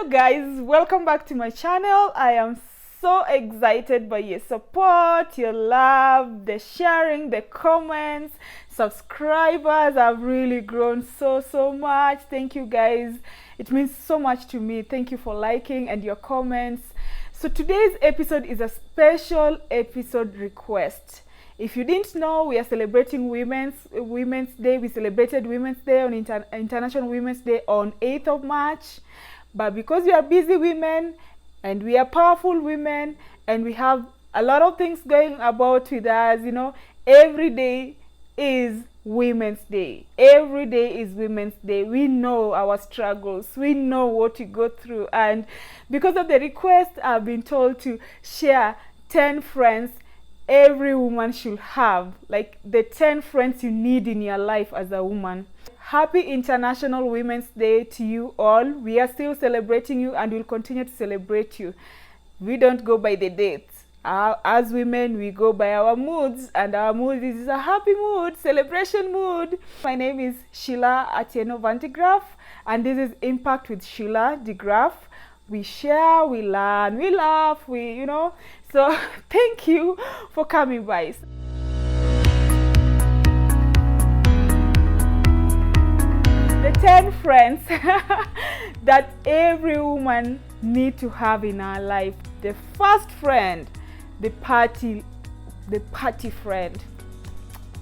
Hello guys, welcome back to my channel. I am so excited by your support, your love, the sharing, the comments. Subscribers have really grown so much. Thank you guys. It means so much to me. Thank you for liking and your comments. So today's episode is a special episode request. If you didn't know, we are celebrating Women's Day. We celebrated Women's Day on International Women's Day on 8th of March. But because we are busy women and we are powerful women and we have a lot of things going about with us, you know, every day is Women's Day. Every day is Women's Day. We know our struggles. We know what we go through. And because of the request, I've been told to share 10 friends every woman should have, like the 10 friends you need in your life as a woman. Happy International Women's Day to you all. We are still celebrating you and we'll continue to celebrate you. We don't go by the dates. As women, we go by our moods, and our mood is a happy mood, celebration mood. My name is Sheila Atieno Vantigraph, and this is Impact with Sheila DeGraff. We share, we learn, we laugh, so thank you for coming by. The 10 friends that every woman needs to have in her life. The first friend, the party friend.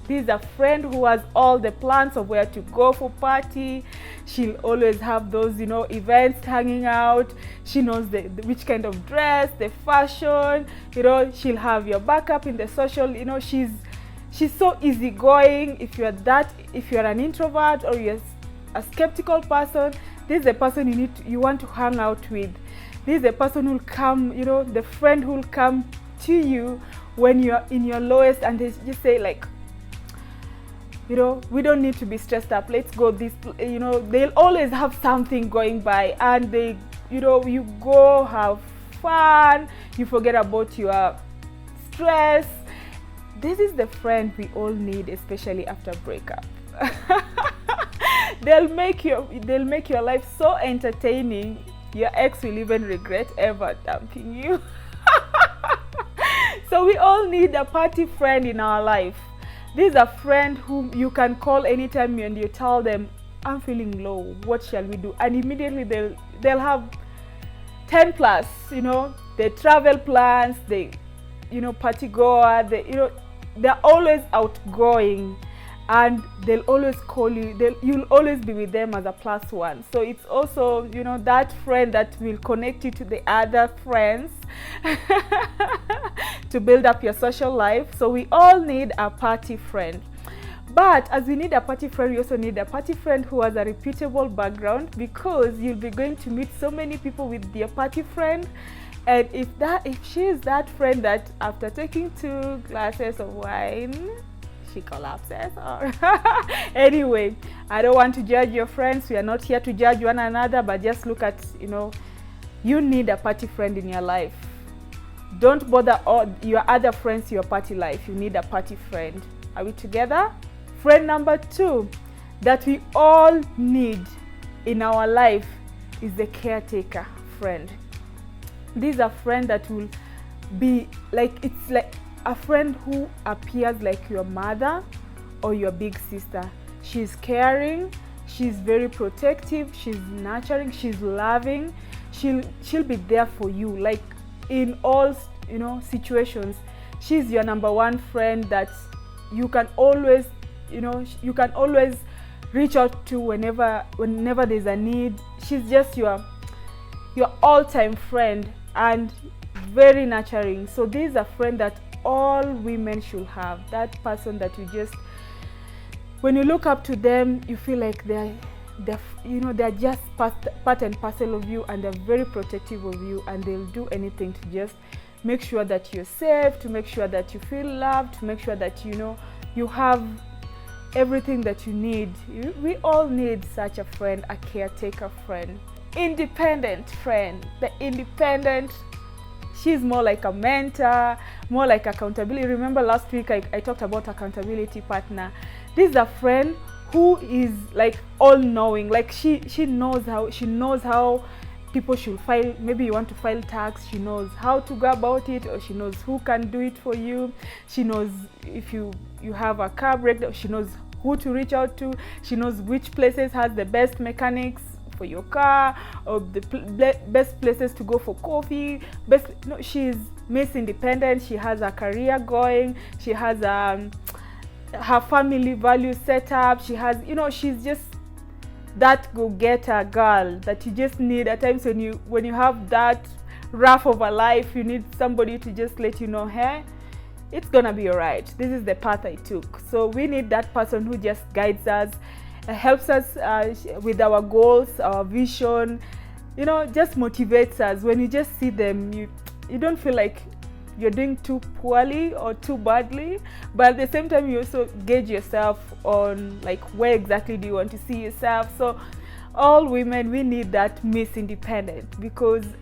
This is a friend who has all the plans of where to go for party. She'll always have those, events hanging out. She knows which kind of dress, the fashion, she'll have your backup in the social, she's so easygoing. If you're an introvert or you're a skeptical person, this is the person you want to hang out with. This is the person who'll come, the friend who'll come to you when you're in your lowest, and they just say like, we don't need to be stressed up. Let's go this, they'll always have something going by, and they, you go have fun, you forget about your stress. This is the friend we all need, especially after breakup. They'll make your life so entertaining, your ex will even regret ever dumping you. So we all need a party friend in our life. This is a friend whom you can call anytime and you tell them, I'm feeling low, what shall we do? And immediately they'll have 10 plus, the travel plans, they, party goer, they're always outgoing, and they'll always call you, you'll always be with them as a plus one. So it's also, that friend that will connect you to the other friends to build up your social life. So we all need a party friend. But as we need a party friend, we also need a party friend who has a reputable background, because you'll be going to meet so many people with your party friend. And if she is that friend that after taking 2 glasses of wine, she collapses, or anyway, I don't want to judge your friends. We are not here to judge one another, but just look at, you need a party friend in your life. Don't bother all your other friends, your party life. You need a party friend. Are we together? Friend number 2 that we all need in our life is the caretaker friend. This is a friend that will be like, it's like a friend who appears like your mother or your big sister. She's caring, she's very protective, she's nurturing, she's loving. She'll be there for you, like in all situations. She's your number 1 friend that you can always reach out to whenever there's a need. She's just your all-time friend and very nurturing. So this is a friend that all women should have. That person that you just, when you look up to them, you feel like they're just part and parcel of you, and they're very protective of you, and they'll do anything to just make sure that you're safe, to make sure that you feel loved, to make sure that you have everything that you need. We all need such a friend, a caretaker friend. Independent friend. The independent, she's more like a mentor, more like accountability. Remember last week I talked about accountability partner. This is a friend who is like all knowing, like she knows how people should file, maybe you want to file tax, she knows how to go about it, or she knows who can do it for you. She knows if you have a car breakdown, she knows who to reach out to. She knows which places has the best mechanics for your car, or the best places to go for coffee. No, she's Miss Independent. She has a career going. She has her family value set up. She has, she's just that go-getter girl that you just need at times when you have that rough of a life. You need somebody to just let you know, hey, it's gonna be all right. This is the path I took. So we need that person who just guides us, helps us with our goals, our vision, just motivates us. When you just see them, you don't feel like you're doing too poorly or too badly, but at the same time you also gauge yourself on like where exactly do you want to see yourself. So all women, we need that Miss Independent,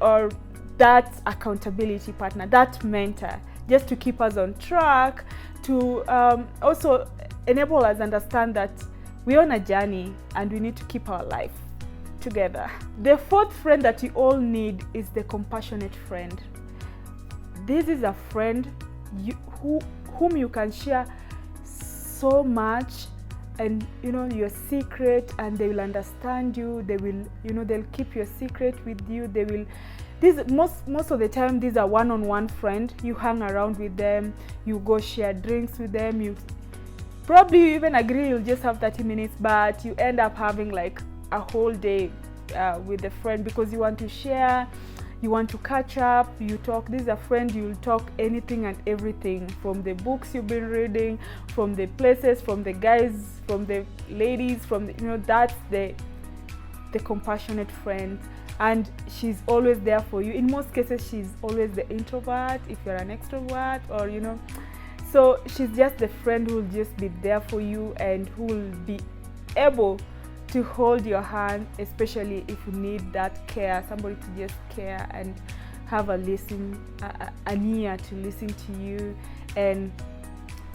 or that accountability partner, that mentor, just to keep us on track, to also enable us understand that we're on a journey and we need to keep our life together. The fourth friend that we all need is the compassionate friend. This is a friend whom you can share so much, and your secret, and they will understand you. They will, they'll keep your secret with you. They will. Most of the time, these are one-on-one friend. You hang around with them. You go share drinks with them. You probably even agree you'll just have 30 minutes, but you end up having like a whole day with the friend, because you want to share. You want to catch up, you talk. This is a friend you'll talk anything and everything, from the books you've been reading, from the places, from the guys, from the ladies, from the, that's the compassionate friend. And she's always there for you. In most cases, she's always the introvert if you're an extrovert, or so she's just the friend who will just be there for you and who will be able to hold your hand, especially if you need that care, somebody to just care and have an ear to listen to you and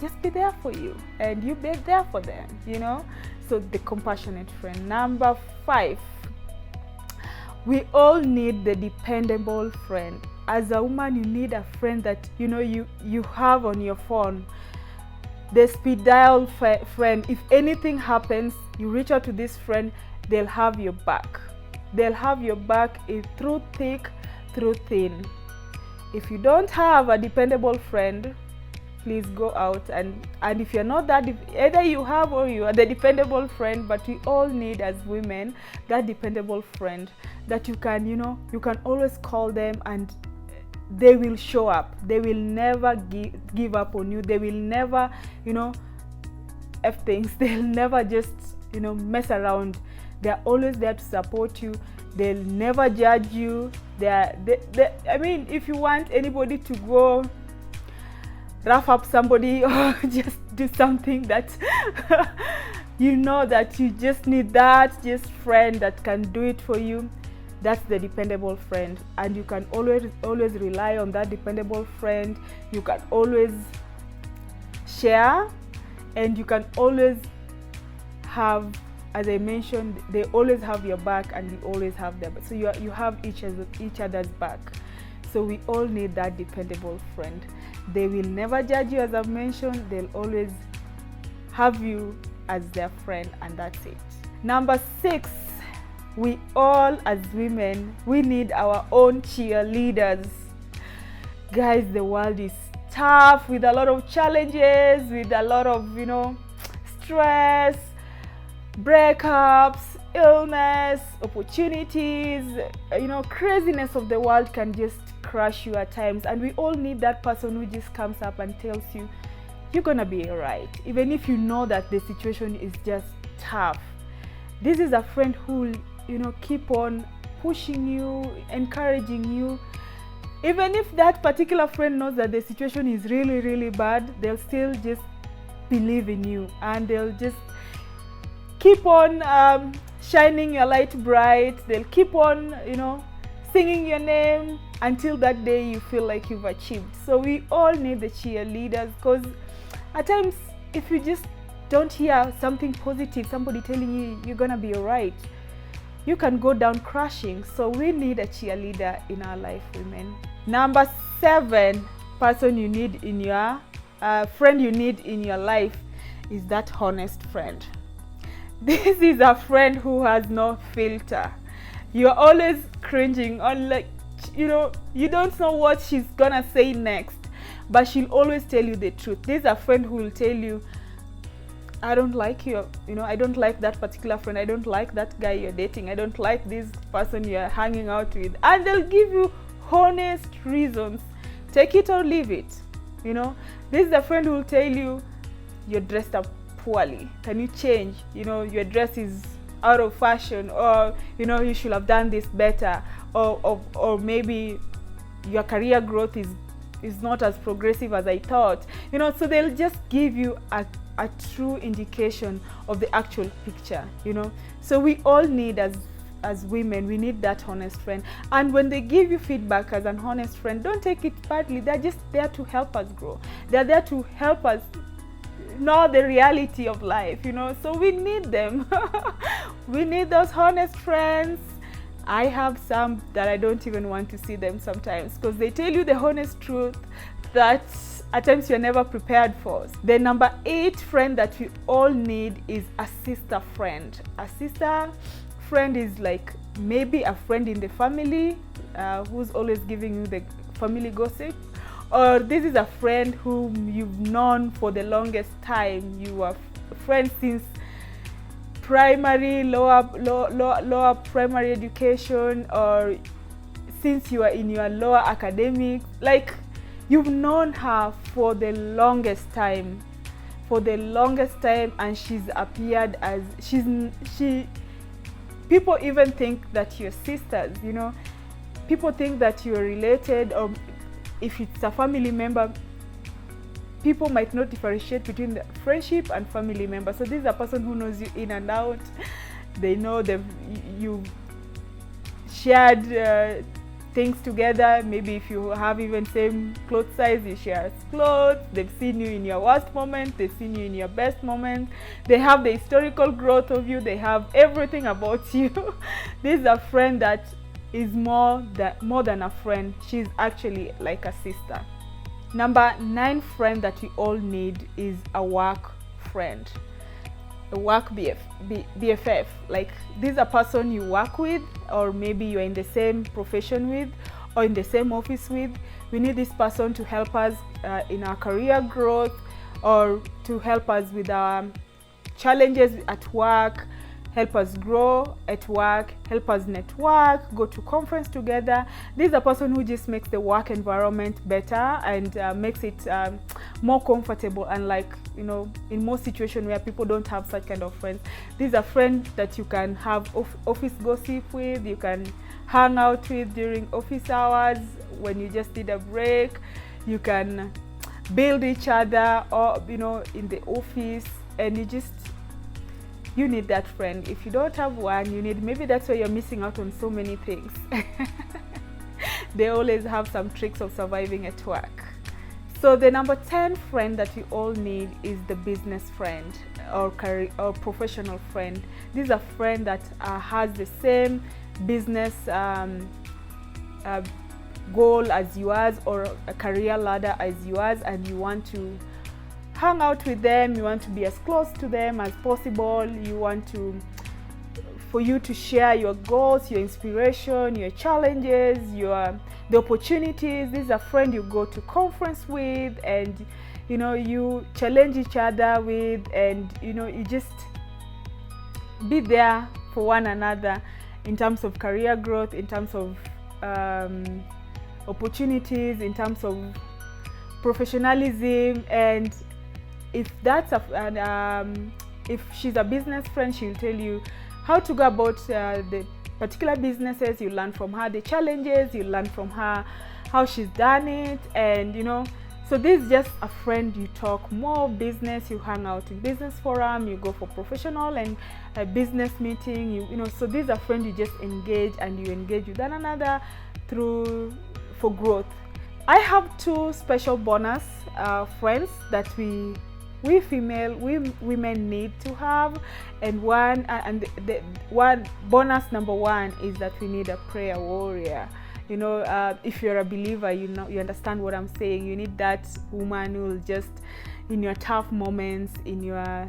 just be there for you, and you be there for them, So the compassionate friend. Number 5, we all need the dependable friend. As a woman, you need a friend that you have on your phone. The speed dial friend. If anything happens, you reach out to this friend, they'll have your back. They'll have your back through thick, through thin. If you don't have a dependable friend, please go out and if you're not that, either you have or you are the dependable friend, but we all need as women that dependable friend that you can, you can always call them and they will show up. They will never give up on you. They will never, F things. They'll never just, mess around. They're always there to support you. They'll never judge you. If you want anybody to go rough up somebody or just do something that that you just need that just friend that can do it for you, that's the dependable friend. And you can always rely on that dependable friend. You can always share, and you can always have, as I mentioned, they always have your back and you always have their back. So you have each other's back. So we all need that dependable friend. They will never judge you, as I've mentioned. They'll always have you as their friend, and that's it. Number 6, we all as women, we need our own cheerleaders. Guys, the world is tough, with a lot of challenges, with a lot of, stress, breakups, illness, opportunities, craziness of the world can just crush you at times. And we all need that person who just comes up and tells you, you're gonna be all right, even if you know that the situation is just tough. This is a friend who will, keep on pushing you, encouraging you. Even if that particular friend knows that the situation is really, really bad, they'll still just believe in you, and they'll just keep on shining your light bright. They'll keep on, singing your name until that day you feel like you've achieved. So we all need the cheerleaders, because at times, if you just don't hear something positive, somebody telling you you're gonna be all right, you can go down crashing. So we need a cheerleader in our life, women. Number 7 person you need in your friend you need in your life is that honest friend. This is a friend who has no filter. You're always cringing on, like, you don't know what she's gonna say next, but she'll always tell you the truth. This is a friend who will tell you, I don't like you, I don't like that particular friend, I don't like that guy you're dating, I don't like this person you're hanging out with, and they'll give you honest reasons. Take it or leave it. This is a friend who will tell you, you're dressed up poorly, can you change? Your dress is out of fashion, or you should have done this better, or maybe your career growth is not as progressive as I thought. So they'll just give you a true indication of the actual picture. So we all need, as women, we need that honest friend. And when they give you feedback as an honest friend, don't take it badly. They're just there to help us grow. They're there to help us know the reality of life. So we need them. We need those honest friends. I have some that I don't even want to see them sometimes, because they tell you the honest truth that at times you're never prepared for. The number 8 friend that we all need is a sister friend. A sister friend is like maybe a friend in the family who's always giving you the family gossip, or this is a friend whom you've known for the longest time. You are friends since primary, lower primary education, or since you are in your lower academic. Like, you've known her for the longest time, and she's appeared as people even think that you're sisters. People think that you're related, or if it's a family member, people might not differentiate between the friendship and family member. So this is a person who knows you in and out. They know you shared things together. Maybe if you have even same clothes size, you share clothes. They've seen you in your worst moment, they've seen you in your best moment. They have the historical growth of you, they have everything about you. This is a friend that is more than a friend. She's actually like a sister. Number 9 friend that we all need is a work friend, a work BFF. Like, this is a person you work with, or maybe you're in the same profession with, or in the same office with. We need this person to help us in our career growth, or to help us with our challenges at work, help us grow at work, help us network, go to conference together. This is a person who just makes the work environment better and makes it more comfortable. And like, in most situations where people don't have such kind of friends, this is a friend that you can have office gossip with, you can hang out with during office hours when you just need a break. You can build each other, or in the office, and you need that friend. If you don't have one, maybe that's why you're missing out on so many things. They always have some tricks of surviving at work. So the number 10 friend that we all need is the business friend, or professional friend. This is a friend that has the same business goal as yours, or a career ladder as yours, and you want to hang out with them, you want to be as close to them as possible, you want for you to share your goals, your inspiration, your challenges, the opportunities. This is a friend you go to conference with, and you challenge each other with, and you just be there for one another in terms of career growth, in terms of opportunities, in terms of professionalism. And if if she's a business friend, she'll tell you how to go about the particular businesses. You learn from her the challenges, you learn from her how she's done it, and so this is just a friend you talk more business, you hang out in business forum, you go for professional and business meeting, so this is a friend you just engage, and you engage with one another for growth. I have 2 special bonus friends that we we women need to have. And the one bonus number one is that we need a prayer warrior. You know, if you're a believer, you understand what I'm saying. You need that woman who will just, in your tough moments, in your,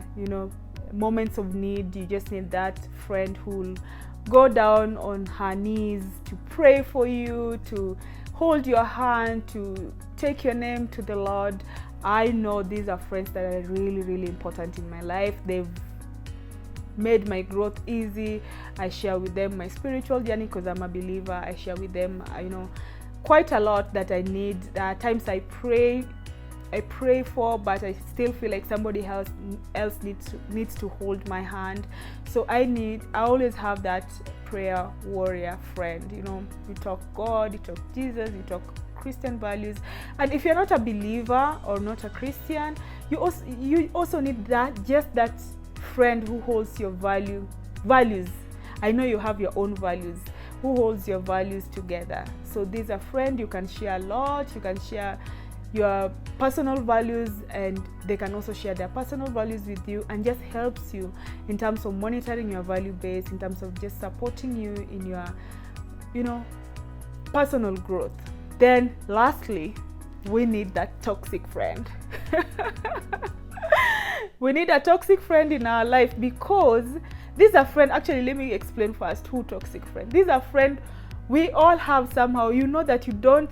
moments of need, you just need that friend who will go down on her knees to pray for you, to hold your hand, to take your name to the Lord. I know these are friends that are really, really important in my life. They've made my growth easy. I share with them my spiritual journey because I'm a believer. I share with them, quite a lot that I need. There are times I pray for, but I still feel like somebody else needs to hold my hand. So I always have that prayer warrior friend. You talk God, you talk Jesus, you talk Christian values. And if you're not a believer or not a Christian, you also need that friend who holds your values. I know you have your own values, who holds your values together. So these are friends you can share a lot. You can share your personal values, and they can also share their personal values with you, and just helps you in terms of monitoring your value base, in terms of just supporting you in your personal growth. Then lastly, we need that toxic friend. We need a toxic friend in our life, because these are friends. Actually, let me explain first who toxic friend. These are friends we all have somehow. That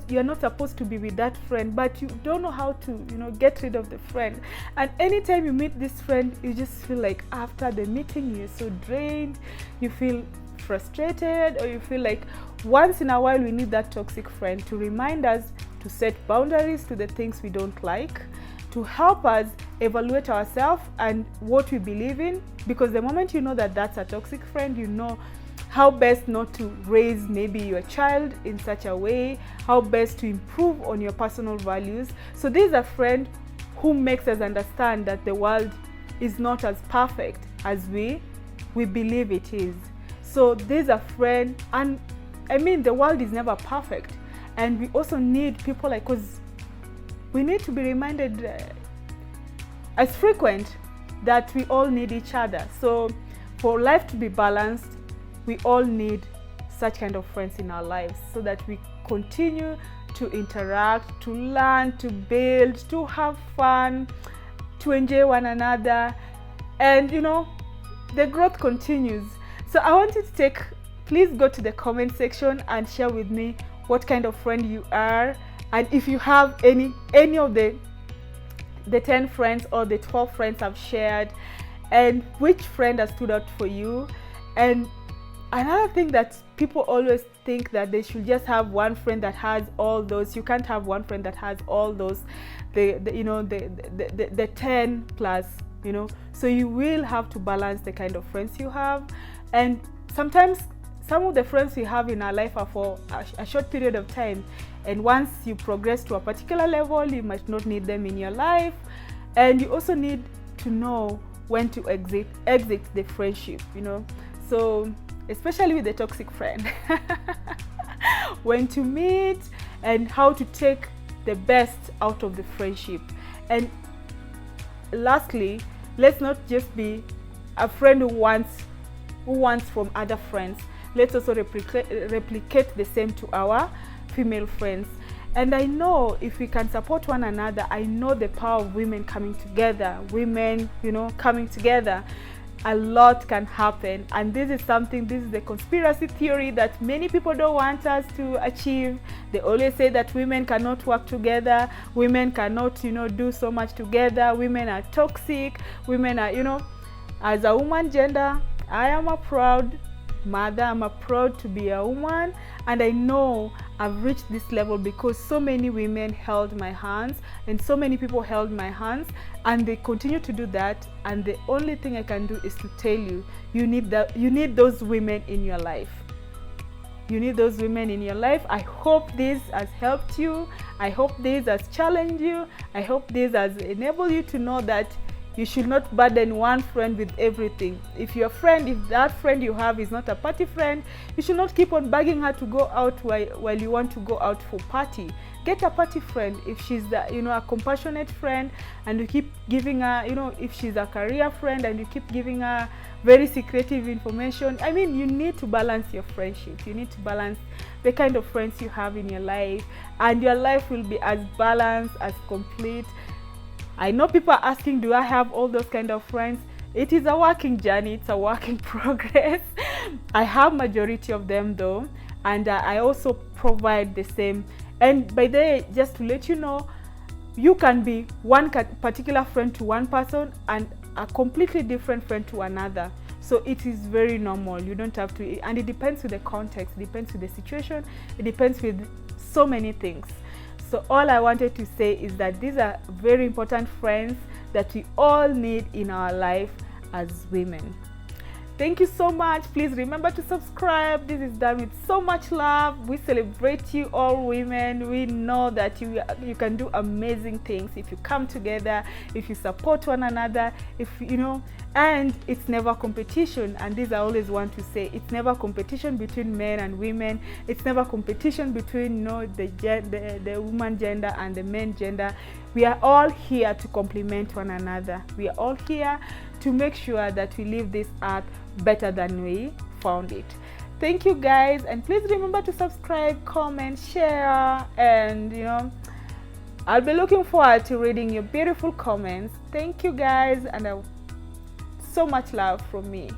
you're not supposed to be with that friend, but you don't know how to get rid of the friend. And anytime you meet this friend, you just feel like after the meeting you're so drained, you feel frustrated, or you feel like once in a while we need that toxic friend to remind us to set boundaries to the things we don't like, to help us evaluate ourselves and what we believe in. Because the moment you know that that's a toxic friend, you know how best not to raise maybe your child in such a way, how best to improve on your personal values. So this is a friend who makes us understand that the world is not as perfect as we believe it is. So this is a friend, and the world is never perfect, and we also need people like, because we need to be reminded as frequent that we all need each other. So for life to be balanced, we all need such kind of friends in our lives, so that we continue to interact, to learn, to build, to have fun, to enjoy one another, and the growth continues. So I want you to please go to the comment section and share with me what kind of friend you are, and if you have any of the 10 friends or the 12 friends I've shared, and which friend has stood out for you. And another thing that people always think that they should just have one friend that has all those. You can't have one friend that has all those, the 10 plus, So you will have to balance the kind of friends you have. And sometimes some of the friends we have in our life are for a short period of time, and once you progress to a particular level, you might not need them in your life. And you also need to know when to exit the friendship, So especially with the toxic friend, when to meet and how to take the best out of the friendship. And lastly, let's not just be a friend who wants from other friends. Let's also replicate the same to our female friends. And I know if we can support one another, I know the power of women coming together, coming together, a lot can happen. And this is the conspiracy theory that many people don't want us to achieve. They always say that women cannot work together, women cannot, do so much together, women are toxic, women are, as a woman gender, I am a proud mother, I'm proud to be a woman, and I know I've reached this level because so many women held my hands, and so many people held my hands, and they continue to do that. And the only thing I can do is to tell you, you need those women in your life. You need those women in your life. I hope this has helped you. I hope this has challenged you. I hope this has enabled you to know that You should not burden one friend with everything. If that friend you have is not a party friend, you should not keep on begging her to go out while you want to go out for party. Get a party friend. If she's a compassionate friend, and you keep giving her, if she's a career friend and you keep giving her very secretive information. I mean, you need to balance your friendship. You need to balance the kind of friends you have in your life, and your life will be as balanced, as complete. I know people are asking, do I have all those kind of friends? It is a working journey. It's a work in progress. I have majority of them though, and I also provide the same. And by the way, just to let you know, you can be one particular friend to one person and a completely different friend to another. So it is very normal. You don't have to, and it depends with the context, it depends with the situation, it depends with so many things. So all I wanted to say is that these are very important friends that we all need in our life as women. Thank you so much. Please remember to subscribe. This is done with so much love. We celebrate you all women. We know that you can do amazing things if you come together, if you support one another, and it's never competition. And this I always want to say, it's never competition between men and women. It's never competition between the woman gender and the men gender. We are all here to complement one another. We are all here to make sure that we leave this earth better than we found it. Thank you guys, and please remember to subscribe, comment, share, and I'll be looking forward to reading your beautiful comments. Thank you guys, and so much love from me.